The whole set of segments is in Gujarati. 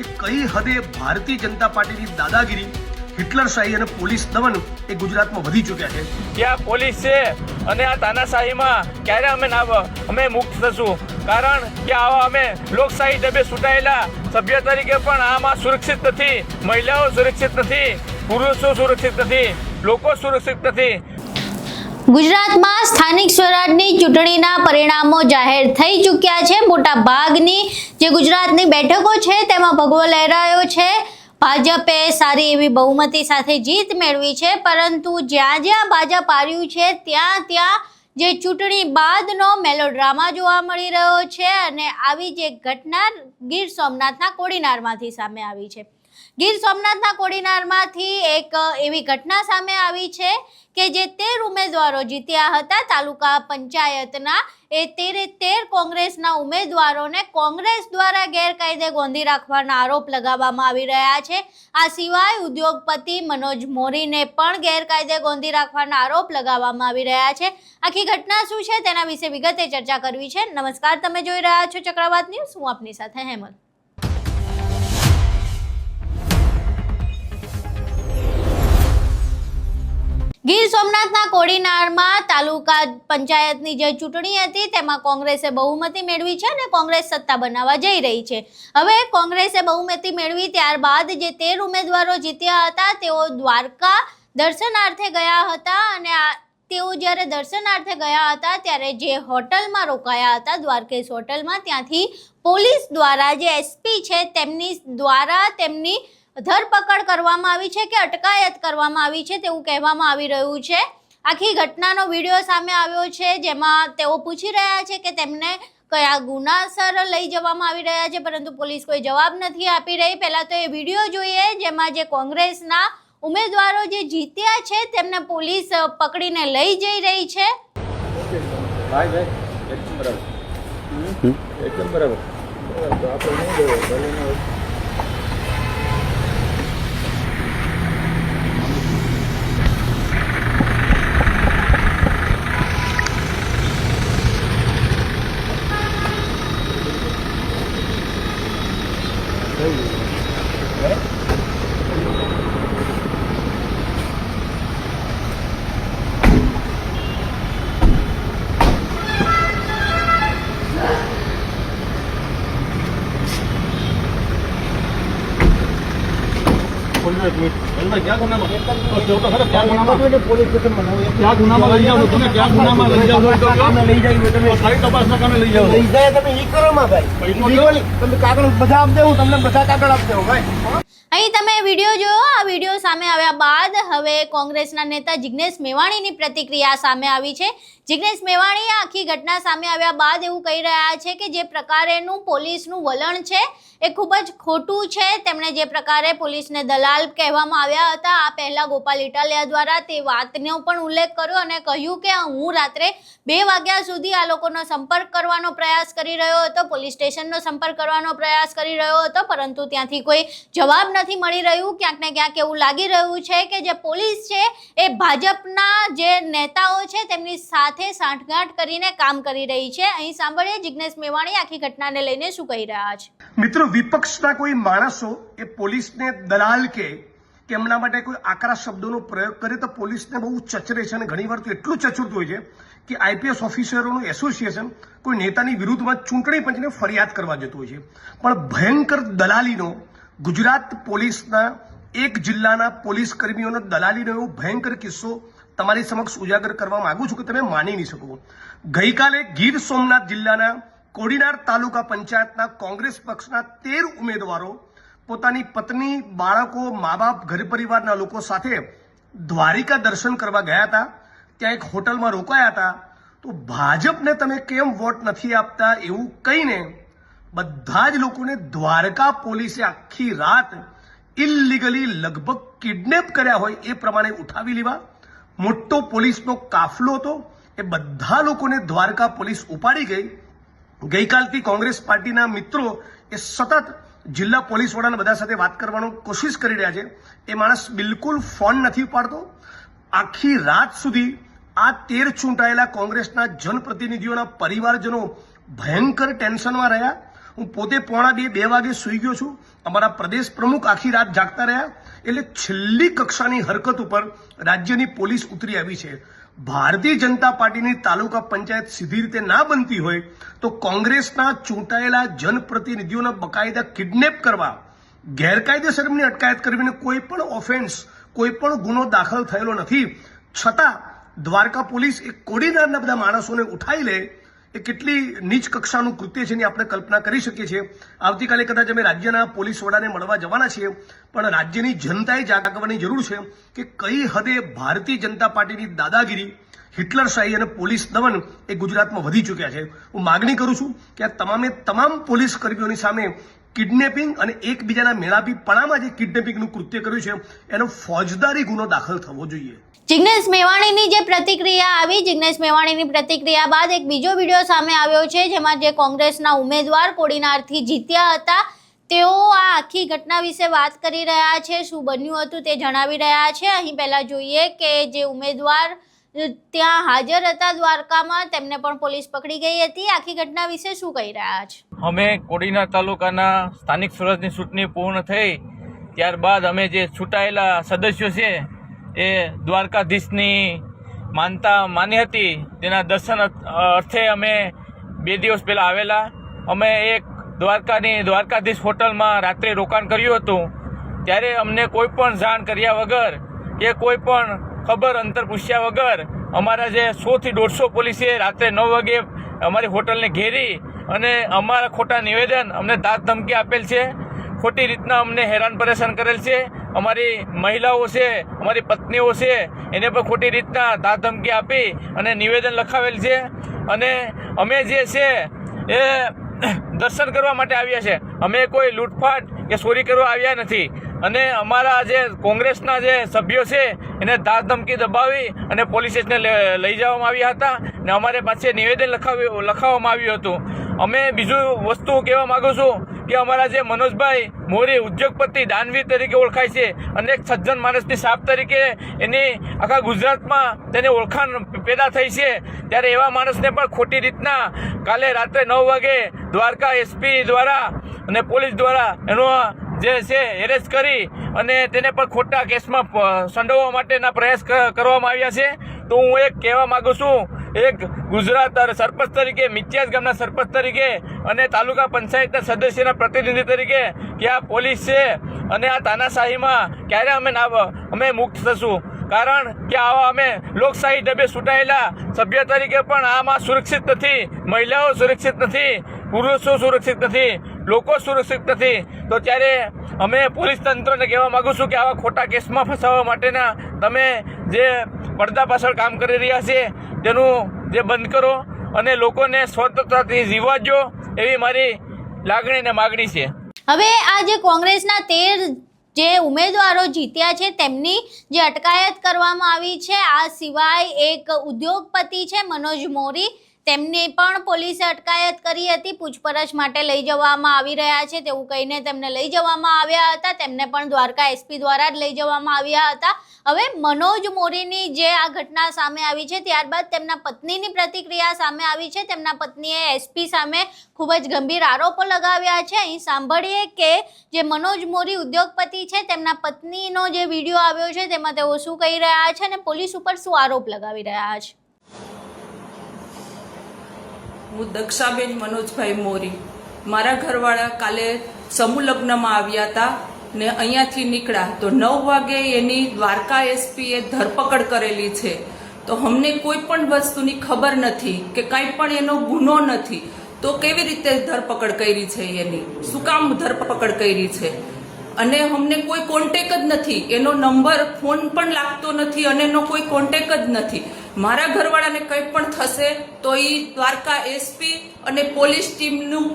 કે કઈ હદે ભારતીય જનતા પાર્ટીની દાદાગીરી, હિટલરશાહી અને પોલીસ દમન એ ગુજરાતમાં વધી ચૂક્યા છે. ત્યાં પોલીસ છે અને આ તાનાશાહીમાં ક્યારે અમે મુક્ત થશું? કારણ કે આવા અમે લોકશાહી ઢબે ચૂંટાયેલા સભ્ય તરીકે પણ આમાં સુરક્ષિત નથી. મહિલાઓ સુરક્ષિત નથી, પુરુષો સુરક્ષિત નથી, લોકો સુરક્ષિત નથી. ગુજરાતમાં સ્થાનિક સ્વરાજની ચૂંટણીના પરિણામો જાહેર થઈ ચૂક્યા છે. મોટા ભાગની જે ગુજરાતની બેઠકો છે તેમાં ભગવો લહેરાયો છે. ભાજપે સારી એવી બહુમતી સાથે જીત મેળવી છે, પરંતુ જ્યાં જ્યાં ભાજપ હાર્યું છે ત્યાં જે ચૂંટણી બાદનો મેલોડ્રામા જોવા મળી રહ્યો છે. અને આવી જે ઘટના ગીર સોમનાથના કોડીનારમાંથી સામે આવી છે. ગીર સોમનાથના કોડીનારમાંથી એક એવી ઘટના સામે આવી છે કે જે 13 ઉમેદવારો જીત્યા હતા તાલુકા પંચાયતના, એ 13 કોંગ્રેસના ઉમેદવારોને કોંગ્રેસ દ્વારા ગેરકાયદે ગોંધી રાખવાના આરોપ લગાવવામાં આવી રહ્યા છે. આ સિવાય ઉદ્યોગપતિ મનોજ મોરીને પણ ગેરકાયદે ગોંધી રાખવાના આરોપ લગાવવામાં આવી રહ્યા છે. આખી ઘટના શું છે તેના વિશે વિગતે ચર્ચા કરવી છે. નમસ્કાર, તમે જોઈ રહ્યા છો ચક્રવાત ન્યૂઝ. હું આપની સાથે હેમલ. ગીર સોમનાથના કોડીનારમાં તાલુકા પંચાયતની જે ચૂંટણી હતી તેમાં કોંગ્રેસે બહુમતી મેળવી છે અને કોંગ્રેસ સત્તા બનાવવા જઈ રહી છે. હવે કોંગ્રેસે બહુમતી મેળવી ત્યારબાદ જે 13 ઉમેદવારો જીત્યા હતા તેઓ દ્વારકા દર્શનાર્થે ગયા હતા. અને તેઓ જ્યારે દર્શનાર્થે ગયા હતા ત્યારે જે હોટલમાં રોકાયા હતા, દ્વારકેશ હોટલમાં, ત્યાંથી પોલીસ દ્વારા જે એસપી છે તેમની દ્વારા તેમની ધરપકડ કરવામાં આવી છે કે અટકાયત કરવામાં આવી છે તેવું કહેવામાં આવી રહ્યું છે. આખી ઘટનાનો વિડીયો સામે આવ્યો છે જેમાં તેઓ પૂછી રહ્યા છે કે તેમને કયા ગુનાસર લઈ જવામાં આવી રહ્યા છે, પરંતુ પોલીસ કોઈ જવાબ નથી આપી રહી. પહેલા તો એ વિડીયો જોઈએ જેમાં જે કોંગ્રેસના ઉમેદવારો જે જીત્યા છે તેમને પોલીસ પકડીને લઈ જઈ રહી છે. એકદમ બરાબર. क्या गुनामा लई जाओ તમે ક્યાં ગુનામાં લઈ જાઓ છો? લઈ જાય તમે સારી તપાસના કામે લઈ જાઓ. લઈ જાય તમે ઈ કરો માં ભાઈ. તમે કાગળ બધા આપ દેવું, તમને બધા કાગળ આપ દેવું ભાઈ. અહીં તમે વિડીયો જોયો. આ વિડીયો સામે આવ્યા બાદ હવે કોંગ્રેસના નેતા જિગ્નેશ મેવાણીની પ્રતિક્રિયા સામે આવી છે. જિગ્નેશ મેવાણી આખી ઘટના સામે આવ્યા બાદ એવું કહી રહ્યા છે કે જે પ્રકારેનું પોલીસનું વલણ છે એ ખૂબ જ ખોટું છે. તેમણે જે પ્રકારે પોલીસને દલાલ કહેવામાં આવ્યા હતા આ પહેલા ગોપાલ ઇટાલિયા દ્વારા, તે વાતનો પણ ઉલ્લેખ કર્યો અને કહ્યું કે હું રાત્રે 2 વાગ્યા સુધી આ લોકોનો સંપર્ક કરવાનો પ્રયાસ કરી રહ્યો હતો, પોલીસ સ્ટેશનનો સંપર્ક કરવાનો પ્રયાસ કરી રહ્યો હતો, પરંતુ ત્યાંથી કોઈ જવાબ નથી મળી રહ્યું. ક્યાંક ને ક્યાંક એવું લાગી રહ્યું છે કે જે પોલીસ છે એ ભાજપના જે નેતાઓ છે તેમની સાથે સાંઠગાંઠ કરીને કામ કરી રહી છે. અહીં સાંભળીએ જિગ્નેશ મેવાણી આખી ઘટનાને લઈને શું કહી રહ્યા છે. મિત્રો, વિપક્ષના કોઈ માણસો એ પોલીસને દલાલ કે એમના માટે કોઈ આકરા શબ્દોનો પ્રયોગ કરે તો પોલીસને બહુ ચચરે છે. અને ઘણીવાર તો એટલું ચચુરતું હોય છે કે આઈપીએસ ઓફિસરોનું એસોસિએશન કોઈ નેતાની વિરુદ્ધમાં ચૂંટણી પંચને ફરિયાદ કરવા જતું હોય છે. પણ ભયંકર દલાલીનો ગુજરાત પોલીસના એક જિલ્લાના પોલીસ કર્મીઓનો દલાલીનો એવો ભયંકર કિસ્સો તમારી સમક્ષ ઉજાગર કરવા માંગુ છું કે તમે માની નહીં શકો. ગઈકાલે ગીર સોમનાથ જિલ્લાના કોડીનાર તાલુકા પંચાયતના કોંગ્રેસ પક્ષના 13 ઉમેદવારો પોતાની પત્ની, બાળકો, મા બાપ, ઘર પરિવારના લોકો સાથે દ્વારિકા દર્શન કરવા ગયા હતા. ત્યાં એક હોટલમાં રોકાયા હતા. તો ભાજપને તમે કેમ વોટ નથી આપતા એવું કહીને બધા જ લોકોને દ્વારકા પોલીસે આખી રાત ઇલીગલી લગભગ કિડનેપ કર્યા હોય એ પ્રમાણે ઉઠાવી લેવા. મોટો પોલીસનો કાફલો હતો, એ બધા લોકોને દ્વારકા પોલીસ ઉપાડી ગઈ. ગઈકાલથી કોંગ્રેસ પાર્ટીના મિત્રો એ સતત જિલ્લા પોલીસ વડાના બધા સાથે વાત કરવાનો કોશિશ કરી રહ્યા છે. એ માણસ બિલકુલ ફોન નથી ઉપાડતો. આખી રાત સુધી આ 13 ચૂંટાયેલા કોંગ્રેસના જનપ્રતિનિધિઓના પરિવારજનો ભયંકર ટેન્શનમાં રહ્યા. હું પોતે 1:45-2 વાગે સૂઈ ગયો છું. અમારા પ્રદેશ પ્રમુખ આખી રાત જાગતા રહ્યા. એટલે છેલ્લી કક્ષાની હરકત ઉપર રાજ્યની પોલીસ ઉતરી આવી છે. ભારતીય જનતા પાર્ટીની તાલુકા પંચાયત સીધી રીતે ના બનતી હોય તો કોંગ્રેસના ચૂંટાયેલા જનપ્રતિનિધિઓના બકાયદા કિડનેપ કરવા, ગેરકાયદેસર એમની અટકાયત કરીને કોઈ પણ ઓફેન્સ, કોઈ પણ ગુનો દાખલ થયેલો નથી. છતાં દ્વારકા પોલીસ એ કોડીનારના બધા માણસોને ઉઠાઈ લે એ કેટલી નીચ કક્ષાનું કૃત્ય છે એની આપણે કલ્પના કરી શકીએ છીએ. આવતીકાલે કદાચ અમે રાજ્યના પોલીસ વડાને મળવા જવાના છીએ, પણ રાજ્યની જનતાએ જાગવાની જરૂર છે કે કઈ હદે ભારતીય જનતા પાર્ટીની દાદાગીરી, હિટલરશાહી અને પોલીસ દમન એ ગુજરાતમાં વધી ચૂક્યા છે. હું માગણી કરું છું કે આ તમામ પોલીસ કર્મીઓની સામે કિડનેપિંગ અને એકબીજાના મેળાપીપણામાં જે કિડનેપિંગનું કૃત્ય કર્યું છે એનો ફોજદારી ગુનો દાખલ થવો જોઈએ. જિગ્નેશ મેવાણીની જે પ્રતિક્રિયા આવી, જિગ્નેશ મેવાણીની પ્રતિક્રિયા બાદ એક બીજો વિડીયો સામે આવ્યો છે જેમાં જે કોંગ્રેસના ઉમેદવાર કોડીનારથી જીત્યા હતા તેઓ આ આખી ઘટના વિશે વાત કરી રહ્યા છે. શું બન્યું હતું તે જણાવી રહ્યા છે. અહીં પહેલા જોઈએ કે જે ઉમેદવાર ત્યાં હાજર હતા દ્વારકામાં તેમને પણ પોલીસ પકડી ગઈ હતી. આખી ઘટના વિશે શું કહી રહ્યા છે? અમે કોડીનાર તાલુકાના સ્થાનિક સ્વરાજની ચૂંટણી પૂર્ણ થઈ ત્યારબાદ અમે જે ચૂંટાયેલા સદસ્યો છે એ દ્વારકાધીશની માની હતી તેના દર્શન અર્થે અમે 2 દિવસ પહેલાં આવેલા. અમે એક દ્વારકાધીશ હોટલમાં રાત્રે રોકાણ કર્યું હતું. ત્યારે અમને કોઈ પણ જાણ કર્યા વગર કે કોઈ પણ ખબર અંતર પૂછ્યા વગર અમારા જે 100થી 150 પોલીસે રાત્રે 9 વાગે અમારી હોટલને ઘેરી અને અમારા ખોટા નિવેદન, અમને ધાક ધમકી આપેલ છે, ખોટી રીતના અમને હેરાન પરેશાન કરેલ છે. અમારી મહિલાઓ છે, અમારી પત્નીઓ છે, એને પણ ખોટી રીતના ધાક ધમકી આપી અને નિવેદન લખાવેલ છે. અને અમે જે છે એ દર્શન કરવા માટે આવ્યા છે. અમે કોઈ લૂંટફાટ કે ચોરી કરવા આવ્યા નથી. અને અમારા જે કોંગ્રેસના જે સભ્યો છે એને ધાક ધમકી દબાવી અને પોલીસ સ્ટેશને લઈ જવામાં આવ્યા હતા ને અમારે પાસે નિવેદન લખાવવામાં આવ્યું હતું. અમે બીજું વસ્તુ કહેવા માગું છું કે અમારા જે મનોજભાઈ મોરી ઉદ્યોગપતિ દાનવીર તરીકે ઓળખાય છે અને એક સજ્જન માણસની સાપ તરીકે એની આખા ગુજરાતમાં તેને ઓળખાણ પેદા થઈ છે, ત્યારે એવા માણસને પણ ખોટી રીતના કાલે રાત્રે 9 વાગે દ્વારકા એસપી દ્વારા અને પોલીસ દ્વારા એનો જે છે એરેસ્ટ કરી અને તેને પણ ખોટા કેસમાં સંડોવવા માટેના પ્રયાસ કરવામાં આવ્યા છે. તો હું એક કહેવા માગું છું, એક ગુજરાત સરપંચ તરીકે, મિત્યાજ ગામના સરપંચ તરીકે અને તાલુકા પંચાયતના સદસ્યના પ્રતિનિધિ તરીકે કે આ પોલીસ છે અને આ તાનાશાહીમાં ક્યારે અમે મુક્ત થશું. કારણ કે આવા અમે લોકશાહી ઢબે ચૂંટાયેલા સભ્ય તરીકે પણ આમાં સુરક્ષિત નથી. મહિલાઓ સુરક્ષિત નથી, પુરુષો સુરક્ષિત નથી, લોકો સુરક્ષિત નથી. તો ત્યારે અમે પોલીસ તંત્રને કહેવા માગું છું કે આવા ખોટા કેસમાં ફસાવવા માટેના તમે જે પડદા પાછળ કામ કરી રહ્યા છે તેનું જે બંધ કરો અને લોકોને સ્વતંત્રતાથી જીવવા દો, એવી મારી લાગણી અને માગણી છે. હવે આ જે કોંગ્રેસના 13 જે ઉમેદવારો જીત્યા છે તેમની જે અટકાયત કરવામાં આવી છે, આ સિવાય એક ઉદ્યોગપતિ છે મનોજ મોરી, તેમની પણ પોલીસે અટકાયત કરી હતી. પૂછપરછ માટે લઈ જવામાં આવી રહ્યા છે તેવું કહીને તેમને લઈ જવામાં આવ્યા હતા. તેમને પણ દ્વારકા એસપી દ્વારા જ લઈ જવામાં આવ્યા હતા. હવે મનોજ મોરીની જે આ ઘટના સામે આવી છે ત્યારબાદ તેમના પત્નીની પ્રતિક્રિયા સામે આવી છે. તેમના પત્નીએ એસપી સામે ખૂબ જ ગંભીર આરોપો લગાવ્યા છે. અહીં સાંભળીએ કે જે મનોજ મોરી ઉદ્યોગપતિ છે તેમના પત્નીનો જે વિડીયો આવ્યો છે તેમાં તેઓ શું કહી રહ્યા છે અને પોલીસ ઉપર શું આરોપ લગાવી રહ્યા છે. હું દક્ષાબેન મનોજભાઈ મોરી, મારા ઘરવાળા કાલે સમૂહ લગ્નમાં આવ્યા હતા ને અહીંયાથી નીકળ્યા તો 9 વાગે એની દ્વારકા એસપીએ ધરપકડ કરેલી છે. તો અમને કોઈ પણ વસ્તુની ખબર નથી કે કાંઈ પણ એનો ગુનો નથી, તો કેવી રીતે ધરપકડ કરી છે એની, શું કામ ધરપકડ કરી છે? અને અમને કોઈ કોન્ટેક જ નથી, એનો નંબર ફોન પણ લાગતો નથી અને એનો કોઈ કોન્ટેક જ નથી. મારા ઘરવાળાને કંઈ પણ થશે તો એ દ્વારકા એસપી અને પોલીસ ટીમનું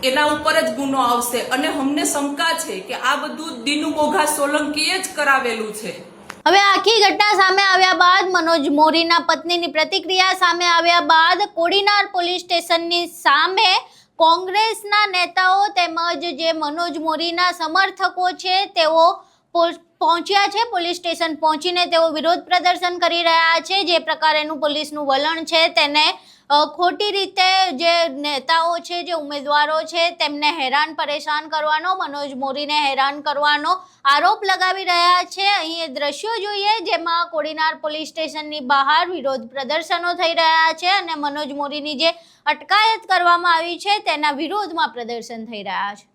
એના ઉપર જ ગુનો આવશે. અને અમને શંકા છે કે આ બધું દીનુ ઘોઘા સોલંકીએ જ કરાવેલું છે. હવે આખી ઘટના સામે આવ્યા બાદ, મનોજ મોરીના પત્નીની પ્રતિક્રિયા સામે આવ્યા બાદ કોડીનાર પોલીસ સ્ટેશનની સામે કોંગ્રેસના નેતાઓ તેમજ જે મનોજ મોરીના સમર્થકો છે તેઓ પહોંચ્યા છે. પોલીસ સ્ટેશન પહોંચીને તેઓ વિરોધ પ્રદર્શન કરી રહ્યા છે. જે પ્રકારેનું પોલીસનું વલણ છે તેને ખોટી રીતે જે નેતાઓ છે, જે ઉમેદવારો છે, તેમને હેરાન પરેશાન કરવાનો, મનોજ મોરીને હેરાન કરવાનો આરોપ લગાવી રહ્યા છે. અહીં એ દ્રશ્યો જોઈએ જેમાં કોડીનાર પોલીસ સ્ટેશનની બહાર વિરોધ પ્રદર્શનો થઈ રહ્યા છે અને મનોજ મોરીની જે અટકાયત કરવામાં આવી છે તેના વિરોધમાં પ્રદર્શન થઈ રહ્યા છે.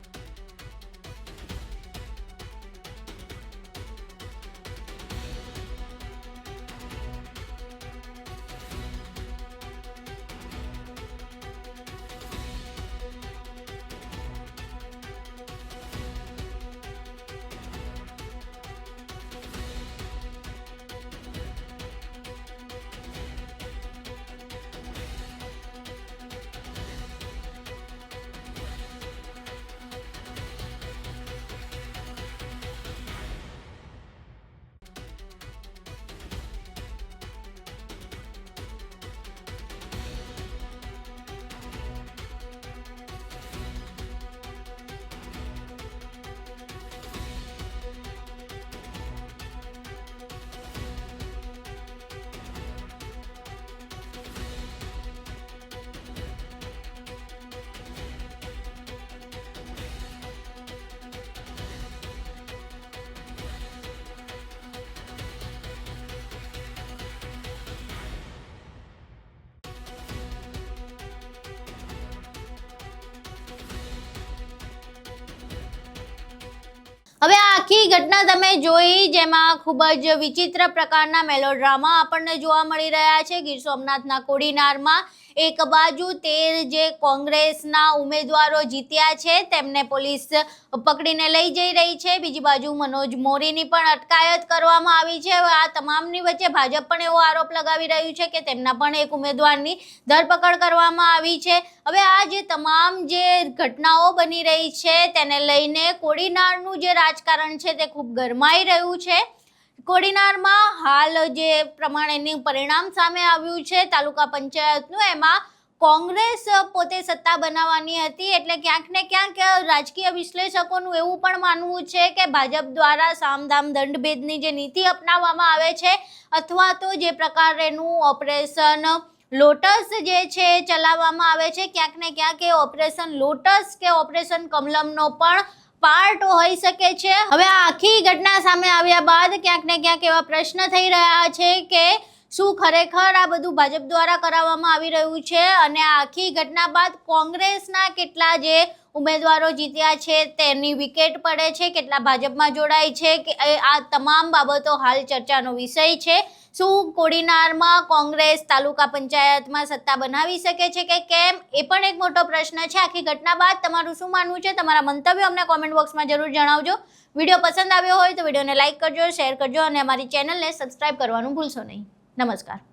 હવે આ આખી ઘટના તમે જોઈ જેમાં ખૂબ જ વિચિત્ર પ્રકારના મેલોડ્રામા આપણને જોવા મળી રહ્યા છે. ગીર સોમનાથના કોડીનારમાં એક બાજુ 13 જે કોંગ્રેસના ઉમેદવારો જીત્યા છે તેમને પોલીસ પકડીને લઈ જઈ રહી છે, બીજી બાજુ મનોજ મોરીની પણ અટકાયત કરવામાં આવી છે. હવે આ તમામની વચ્ચે ભાજપ પણ એવો આરોપ લગાવી રહ્યું છે કે તેમના પણ એક ઉમેદવારની ધરપકડ કરવામાં આવી છે. હવે આ જે તમામ જે ઘટનાઓ બની રહી છે તેને લઈને કોડીનારનું જે રાજકારણ છે તે ખૂબ ગરમાઈ રહ્યું છે. કોડીનારમાં હાલ જે પ્રમાણેનું પરિણામ સામે આવ્યું છે તાલુકા પંચાયતનું, એમાં કોંગ્રેસ પોતે સત્તા બનાવવાની હતી, એટલે ક્યાંક ને ક્યાંક રાજકીય વિશ્લેષકોનું એવું પણ માનવું છે કે ભાજપ દ્વારા સામદામ દંડભેદની જે નીતિ અપનાવવામાં આવે છે અથવા તો જે પ્રકારેનું ઓપરેશન લોટસ જે છે ચલાવવામાં આવે છે, ક્યાંક ને ક્યાંક એ ઓપરેશન લોટસ કે ઓપરેશન કમલમનો પણ પાર્ટ હોઈ શકે છે. હવે આ આખી ઘટના સામે આવ્યા બાદ ક્યાંક ને ક્યાંક એવા પ્રશ્ન થઈ રહ્યા છે કે શું ખરેખર આ બધું ભાજપ દ્વારા કરાવવામાં આવી રહ્યું છે અને આ આખી ઘટના બાદ કોંગ્રેસના કેટલા જે ઉમેદવારો જીત્યા છે તેની વિકેટ પડે છે, કેટલા ભાજપમાં જોડાય છે, કે આ તમામ બાબતો હાલ ચર્ચાનો વિષય છે. શું કોડીનારમાં કોંગ્રેસ તાલુકા પંચાયતમાં સત્તા બનાવી શકે છે કે કેમ, એ પણ એક મોટો પ્રશ્ન છે. આખી ઘટના બાદ તમારું શું માનવું છે? તમારા મંતવ્યો અમને કોમેન્ટ બોક્સમાં જરૂર જણાવજો. વિડીયો પસંદ આવ્યો હોય તો વિડીયોને લાઇક કરજો, શેર કરજો અને અમારી ચેનલને સબસ્ક્રાઇબ કરવાનું ભૂલશો નહીં. નમસ્કાર.